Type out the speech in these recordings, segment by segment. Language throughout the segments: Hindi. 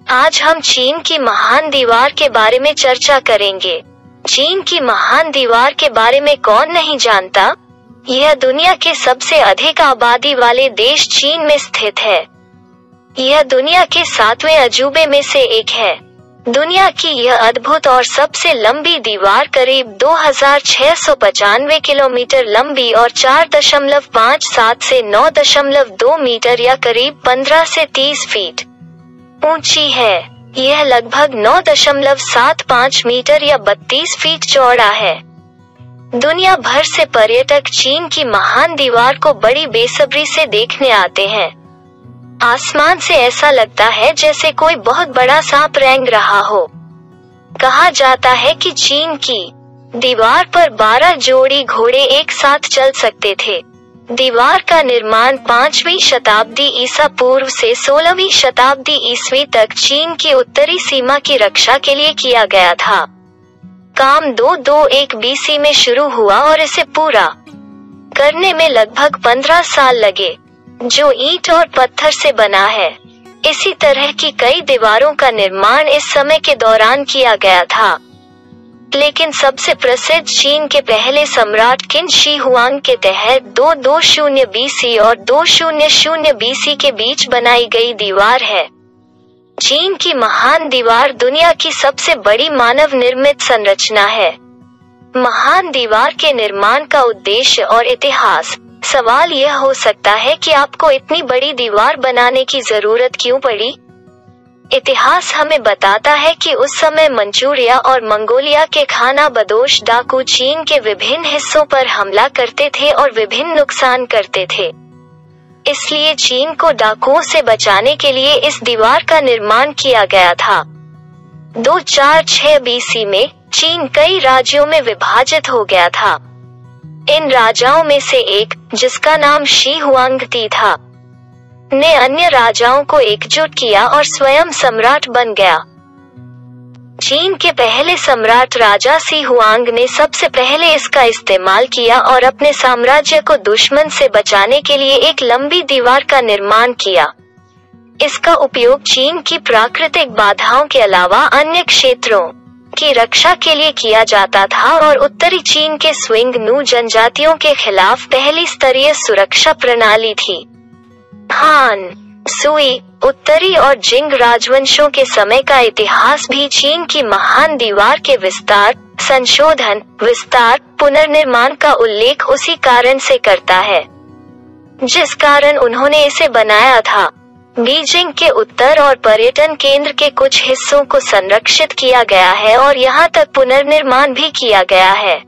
आज हम चीन की महान दीवार के बारे में चर्चा करेंगे। चीन की महान दीवार के बारे में कौन नहीं जानता? यह दुनिया के सबसे अधिक आबादी वाले देश चीन में स्थित है। यह दुनिया के 7वें अजूबे में से एक है। दुनिया की यह अद्भुत और सबसे लंबी दीवार करीब 2695 किलोमीटर लंबी और 4.57 से 9.2 मीटर या करीब 15 से 30 फीट ऊंची है। यह लगभग 9.75 मीटर या 32 फीट चौड़ा है। दुनिया भर से पर्यटक चीन की महान दीवार को बड़ी बेसब्री से देखने आते हैं। आसमान से ऐसा लगता है जैसे कोई बहुत बड़ा सांप रेंग रहा हो। कहा जाता है कि चीन की दीवार पर 12 जोड़ी घोड़े एक साथ चल सकते थे। दीवार का निर्माण 5वीं शताब्दी ईसा पूर्व से 16वीं शताब्दी ईस्वी तक चीन की उत्तरी सीमा की रक्षा के लिए किया गया था। काम 221 बीसी में शुरू हुआ और इसे पूरा करने में लगभग 15 साल लगे, जो ईंट और पत्थर से बना है। इसी तरह की कई दीवारों का निर्माण इस समय के दौरान किया गया था, लेकिन सबसे प्रसिद्ध चीन के पहले सम्राट किन शी हुआंग के तहत 220 बीसी और 200 बीसी के बीच बनाई गई दीवार है। चीन की महान दीवार दुनिया की सबसे बड़ी मानव निर्मित संरचना है। महान दीवार के निर्माण का उद्देश्य और इतिहास। सवाल यह हो सकता है कि आपको इतनी बड़ी दीवार बनाने की जरूरत क्यों पड़ी? इतिहास हमें बताता है कि उस समय मंचूरिया और मंगोलिया के खानाबदोश डाकू चीन के विभिन्न हिस्सों पर हमला करते थे और विभिन्न नुकसान करते थे। इसलिए चीन को डाकुओं से बचाने के लिए इस दीवार का निर्माण किया गया था। 246 बीसी में चीन कई राज्यों में विभाजित हो गया था। इन राजाओं में से एक, जिसका नाम शी हुआंगती था, ने अन्य राजाओं को एकजुट किया और स्वयं सम्राट बन गया। चीन के पहले सम्राट राजा शी हुआंग ने सबसे पहले इसका इस्तेमाल किया और अपने साम्राज्य को दुश्मन से बचाने के लिए एक लंबी दीवार का निर्माण किया। इसका उपयोग चीन की प्राकृतिक बाधाओं के अलावा अन्य क्षेत्रों की रक्षा के लिए किया जाता था और उत्तरी चीन के स्विंग नू जनजातियों के खिलाफ पहली स्तरीय सुरक्षा प्रणाली थी। हान, सुई, उत्तरी और जिंग राजवंशों के समय का इतिहास भी चीन की महान दीवार के विस्तार, संशोधन, विस्तार, पुनर्निर्माण का उल्लेख उसी कारण से करता है जिस कारण उन्होंने इसे बनाया था। बीजिंग के उत्तर और पर्यटन केंद्र के कुछ हिस्सों को संरक्षित किया गया है और यहाँ तक पुनर्निर्माण भी किया गया है,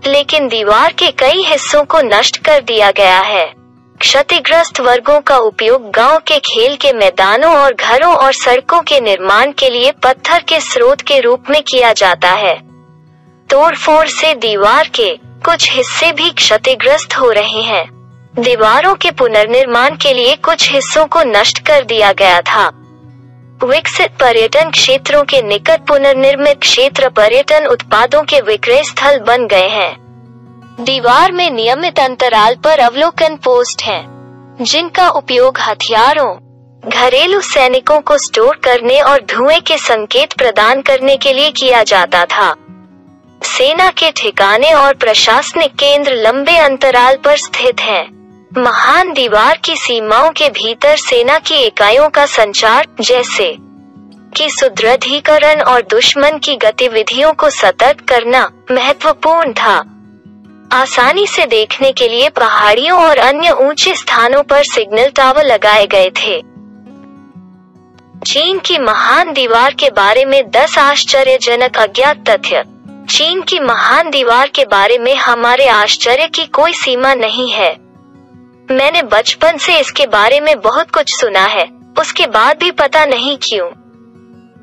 लेकिन दीवार के कई हिस्सों को नष्ट कर दिया गया है। क्षतिग्रस्त वर्गों का उपयोग गांव के खेल के मैदानों और घरों और सड़कों के निर्माण के लिए पत्थर के स्रोत के रूप में किया जाता है। तोड़फोड़ से दीवार के कुछ हिस्से भी क्षतिग्रस्त हो रहे हैं। दीवारों के पुनर्निर्माण के लिए कुछ हिस्सों को नष्ट कर दिया गया था। विकसित पर्यटन क्षेत्रों के निकट पुनर्निर्मित क्षेत्र पर्यटन उत्पादों के विक्रय स्थल बन गए हैं। दीवार में नियमित अंतराल पर अवलोकन पोस्ट हैं, जिनका उपयोग हथियारों, घरेलू सैनिकों को स्टोर करने और धुएं के संकेत प्रदान करने के लिए किया जाता था। सेना के ठिकाने और प्रशासनिक केंद्र लंबे अंतराल पर स्थित हैं। महान दीवार की सीमाओं के भीतर सेना की इकाइयों का संचार, जैसे कि सुदृढ़ीकरण और दुश्मन की गतिविधियों को सतर्क करना, महत्वपूर्ण था। आसानी से देखने के लिए पहाड़ियों और अन्य ऊंचे स्थानों पर सिग्नल टावर लगाए गए थे। चीन की महान दीवार के बारे में 10 आश्चर्यजनक अज्ञात तथ्य। चीन की महान दीवार के बारे में हमारे आश्चर्य की कोई सीमा नहीं है। मैंने बचपन से इसके बारे में बहुत कुछ सुना है, उसके बाद भी पता नहीं क्यों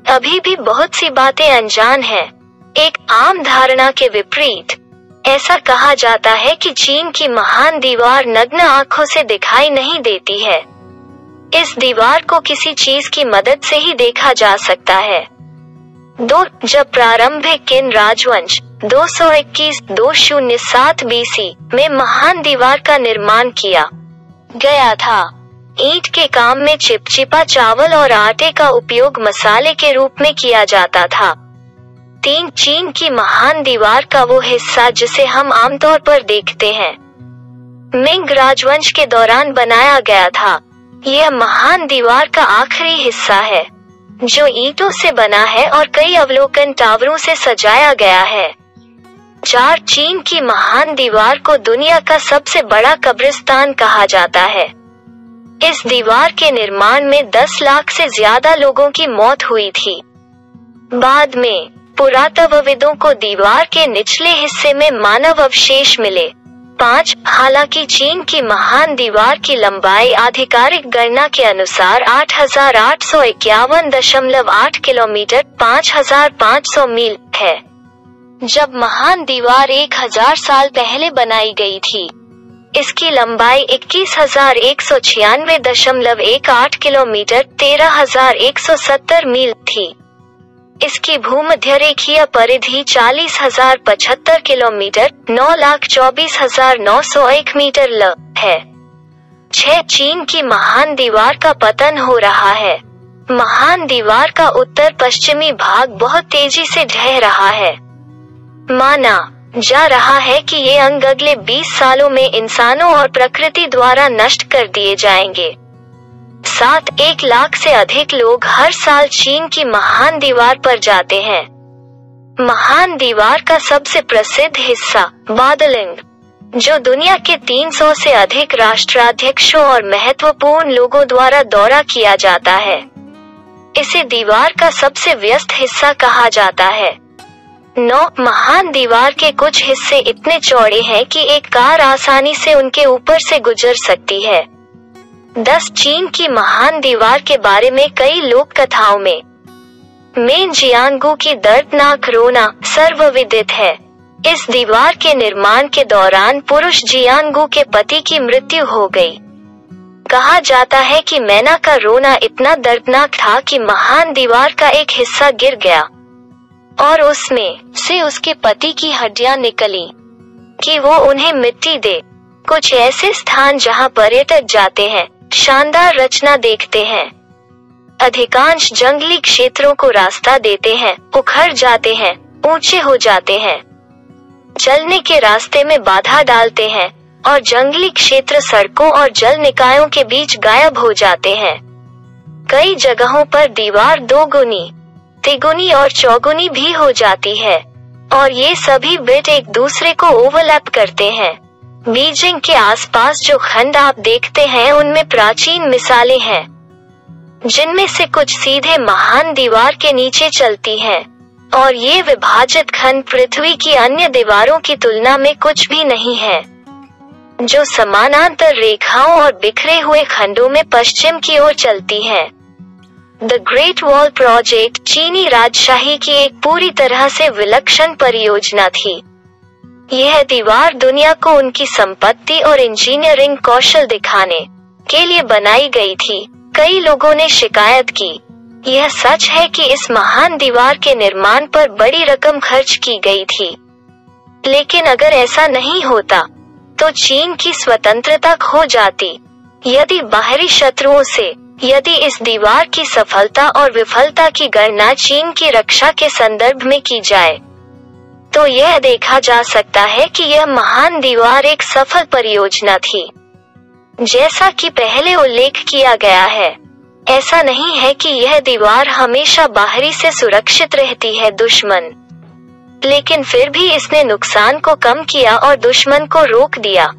अभी भी बहुत सी बातें अनजान हैं। एक आम धारणा के विपरीत, ऐसा कहा जाता है कि चीन की महान दीवार नग्न आंखों से दिखाई नहीं देती है। इस दीवार को किसी चीज की मदद से ही देखा जा सकता है। जब प्रारंभिक किन राजवंश 221-207 बीसी में महान दीवार का निर्माण किया गया था, ईंट के काम में चिपचिपा चावल और आटे का उपयोग मसाले के रूप में किया जाता था। 3. चीन की महान दीवार का वो हिस्सा जिसे हम आमतौर पर देखते हैं, मिंग राजवंश के दौरान बनाया गया था। यह महान दीवार का आखिरी हिस्सा है जो ईंटों से बना है और कई अवलोकन टावरों से सजाया गया है। 4. चीन की महान दीवार को दुनिया का सबसे बड़ा कब्रिस्तान कहा जाता है। इस दीवार के निर्माण में 10 लाख से ज्यादा लोगों की मौत हुई थी। बाद में पुरातत्वविदों को दीवार के निचले हिस्से में मानव अवशेष मिले। 5. हालांकि चीन की महान दीवार की लंबाई आधिकारिक गणना के अनुसार 8,851.8 किलोमीटर 5,500 मील है, जब महान दीवार 1000 साल पहले बनाई गई थी, इसकी लंबाई 21,196.18 किलोमीटर 13,170 मील थी। इसकी भूमध्यरेखीय परिधि 40,075 किलोमीटर 9,24,901 मीटर है। 6. चीन की महान दीवार का पतन हो रहा है। महान दीवार का उत्तर पश्चिमी भाग बहुत तेजी से ढह रहा है। माना जा रहा है कि ये अंग अगले 20 सालों में इंसानों और प्रकृति द्वारा नष्ट कर दिए जाएंगे। 7. 1 लाख से अधिक लोग हर साल चीन की महान दीवार पर जाते हैं। महान दीवार का सबसे प्रसिद्ध हिस्सा बादलिंग, जो दुनिया के 300 से अधिक राष्ट्राध्यक्षों और महत्वपूर्ण लोगों द्वारा दौरा किया जाता है। इसे दीवार का सबसे व्यस्त हिस्सा कहा जाता है। 9. महान दीवार के कुछ हिस्से इतने चौड़े हैं कि एक कार आसानी से उनके ऊपर से गुजर सकती है। 10. चीन की महान दीवार के बारे में कई लोक कथाओं में मेन जियांगू की दर्दनाक रोना सर्वविदित है। इस दीवार के निर्माण के दौरान पुरुष जियांगू के पति की मृत्यु हो गई। कहा जाता है कि मैना का रोना इतना दर्दनाक था कि महान दीवार का एक हिस्सा गिर गया और उसमें से उसके पति की हड्डियां निकली कि वो उन्हें मिट्टी दे। कुछ ऐसे स्थान जहां पर्यटक जाते हैं, शानदार रचना देखते हैं। अधिकांश जंगली क्षेत्रों को रास्ता देते हैं, उखड़ जाते हैं, ऊंचे हो जाते हैं, चलने के रास्ते में बाधा डालते हैं और जंगली क्षेत्र सड़कों और जल निकायों के बीच गायब हो जाते हैं। कई जगहों पर दीवार दोगुनी, तिगुनी और चौगुनी भी हो जाती है और ये सभी बिट एक दूसरे को ओवरलैप करते हैं। बीजिंग के आसपास जो खंड आप देखते हैं उनमें प्राचीन मिसालें हैं, जिनमें से कुछ सीधे महान दीवार के नीचे चलती हैं और ये विभाजित खंड पृथ्वी की अन्य दीवारों की तुलना में कुछ भी नहीं है, जो समानांतर रेखाओं और बिखरे हुए खंडों में पश्चिम की ओर चलती हैं। द ग्रेट वॉल प्रोजेक्ट चीनी राजशाही की एक पूरी तरह से विलक्षण परियोजना थी। यह दीवार दुनिया को उनकी संपत्ति और इंजीनियरिंग कौशल दिखाने के लिए बनाई गई थी। कई लोगों ने शिकायत की। यह सच है कि इस महान दीवार के निर्माण पर बड़ी रकम खर्च की गई थी, लेकिन अगर ऐसा नहीं होता तो चीन की स्वतंत्रता खो जाती। यदि बाहरी शत्रुओं से यदि इस दीवार की सफलता और विफलता की गणना चीन की रक्षा के संदर्भ में की जाए, तो यह देखा जा सकता है कि यह महान दीवार एक सफल परियोजना थी। जैसा कि पहले उल्लेख किया गया है, ऐसा नहीं है कि यह दीवार हमेशा बाहरी से सुरक्षित रहती है दुश्मन, लेकिन फिर भी इसने नुकसान को कम किया और दुश्मन को रोक दिया।